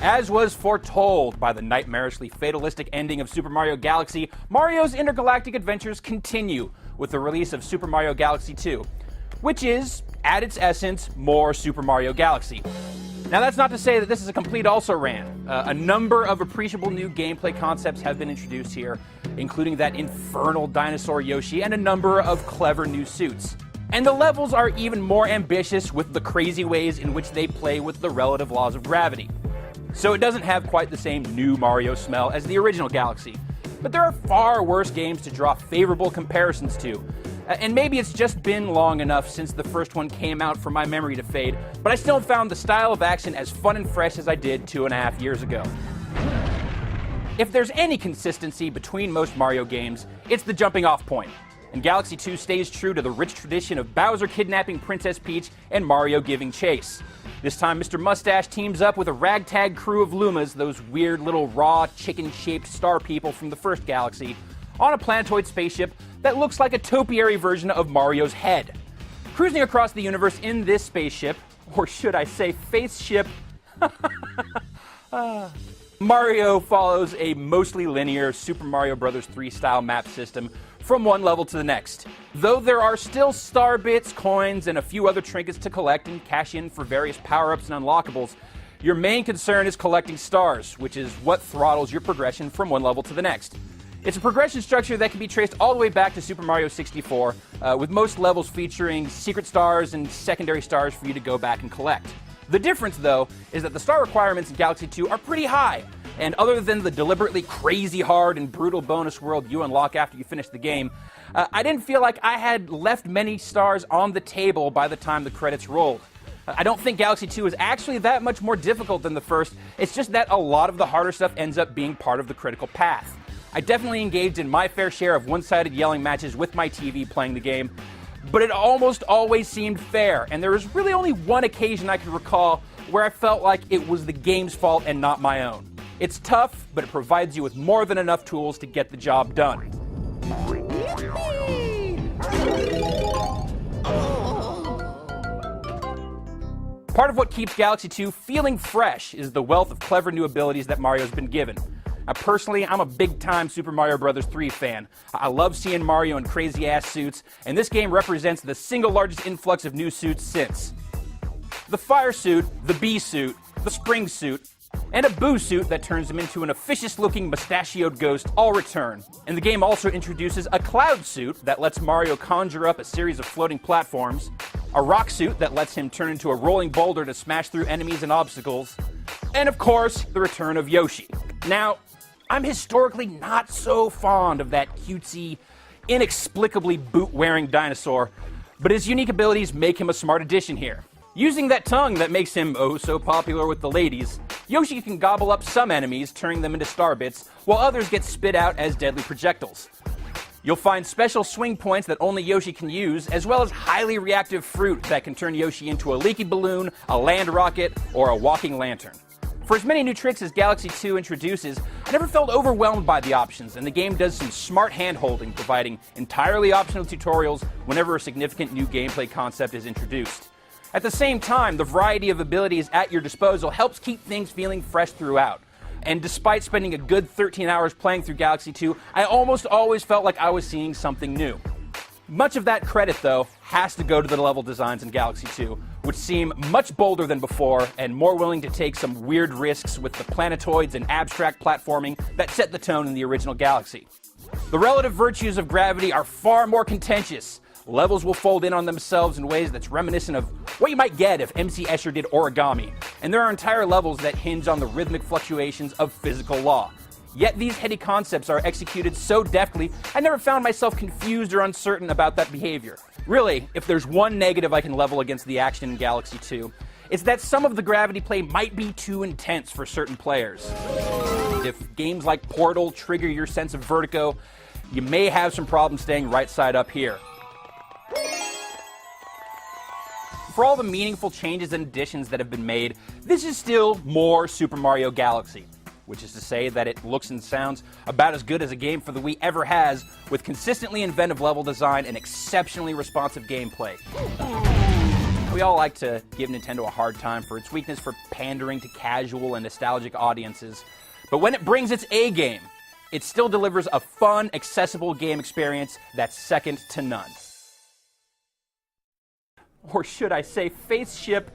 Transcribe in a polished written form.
As was foretold by the nightmarishly fatalistic ending of Super Mario Galaxy, Mario's intergalactic adventures continue with the release of Super Mario Galaxy 2, which is, at its essence, more Super Mario Galaxy. Now, that's not to say that this is a complete also-ran. A number of appreciable new gameplay concepts have been introduced here, including that infernal dinosaur Yoshi and a number of clever new suits. And the levels are even more ambitious with the crazy ways in which they play with the relative laws of gravity. So it doesn't have quite the same new Mario smell as the original Galaxy. But there are far worse games to draw favorable comparisons to. And maybe it's just been long enough since the first one came out for my memory to fade, but I still found the style of action as fun and fresh as I did 2.5 years ago. If there's any consistency between most Mario games, it's the jumping off point. And Galaxy 2 stays true to the rich tradition of Bowser kidnapping Princess Peach and Mario giving chase. This time, Mr. Mustache teams up with a ragtag crew of Lumas, those weird little raw chicken-shaped star people from the first Galaxy, on a planetoid spaceship that looks like a topiary version of Mario's head. Cruising across the universe in this spaceship, or should I say spaceship, Mario follows a mostly linear Super Mario Bros. 3 style map system from one level to the next. Though there are still star bits, coins, and a few other trinkets to collect and cash in for various power-ups and unlockables, your main concern is collecting stars, which is what throttles your progression from one level to the next. It's a progression structure that can be traced all the way back to Super Mario 64, with most levels featuring secret stars and secondary stars for you to go back and collect. The difference, though, is that the star requirements in Galaxy 2 are pretty high, and other than the deliberately crazy hard and brutal bonus world you unlock after you finish the game, I didn't feel like I had left many stars on the table by the time the credits rolled. I don't think Galaxy 2 is actually that much more difficult than the first, it's just that a lot of the harder stuff ends up being part of the critical path. I definitely engaged in my fair share of one-sided yelling matches with my TV playing the game, but it almost always seemed fair, and there was really only one occasion I could recall where I felt like it was the game's fault and not my own. It's tough, but it provides you with more than enough tools to get the job done. Part of what keeps Galaxy 2 feeling fresh is the wealth of clever new abilities that Mario's been given. Personally, I'm a big-time Super Mario Bros. 3 fan. I love seeing Mario in crazy-ass suits, and this game represents the single largest influx of new suits since. The fire suit, the bee suit, the spring suit, and a boo suit that turns him into an officious-looking mustachioed ghost all return. And the game also introduces a cloud suit that lets Mario conjure up a series of floating platforms, a rock suit that lets him turn into a rolling boulder to smash through enemies and obstacles, and of course, the return of Yoshi. Now, I'm historically not so fond of that cutesy, inexplicably boot-wearing dinosaur, but his unique abilities make him a smart addition here. Using that tongue that makes him oh so popular with the ladies, Yoshi can gobble up some enemies, turning them into star bits, while others get spit out as deadly projectiles. You'll find special swing points that only Yoshi can use, as well as highly reactive fruit that can turn Yoshi into a leaky balloon, a land rocket, or a walking lantern. For as many new tricks as Galaxy 2 introduces, I never felt overwhelmed by the options, and the game does some smart hand-holding, providing entirely optional tutorials whenever a significant new gameplay concept is introduced. At the same time, the variety of abilities at your disposal helps keep things feeling fresh throughout. And despite spending a good 13 hours playing through Galaxy 2, I almost always felt like I was seeing something new. Much of that credit, though, has to go to the level designs in Galaxy 2, which seem much bolder than before and more willing to take some weird risks with the planetoids and abstract platforming that set the tone in the original Galaxy. The relative virtues of gravity are far more contentious. Levels will fold in on themselves in ways that's reminiscent of what you might get if MC Escher did origami, and there are entire levels that hinge on the rhythmic fluctuations of physical law. Yet these heady concepts are executed so deftly, I never found myself confused or uncertain about that behavior. Really, if there's one negative I can level against the action in Galaxy 2, it's that some of the gravity play might be too intense for certain players. If games like Portal trigger your sense of vertigo, you may have some problems staying right side up here. For all the meaningful changes and additions that have been made, this is still more Super Mario Galaxy. Which is to say that it looks and sounds about as good as a game for the Wii ever has, with consistently inventive level design and exceptionally responsive gameplay. We all like to give Nintendo a hard time for its weakness for pandering to casual and nostalgic audiences. But when it brings its A game, it still delivers a fun, accessible game experience that's second to none. Or should I say, face ship?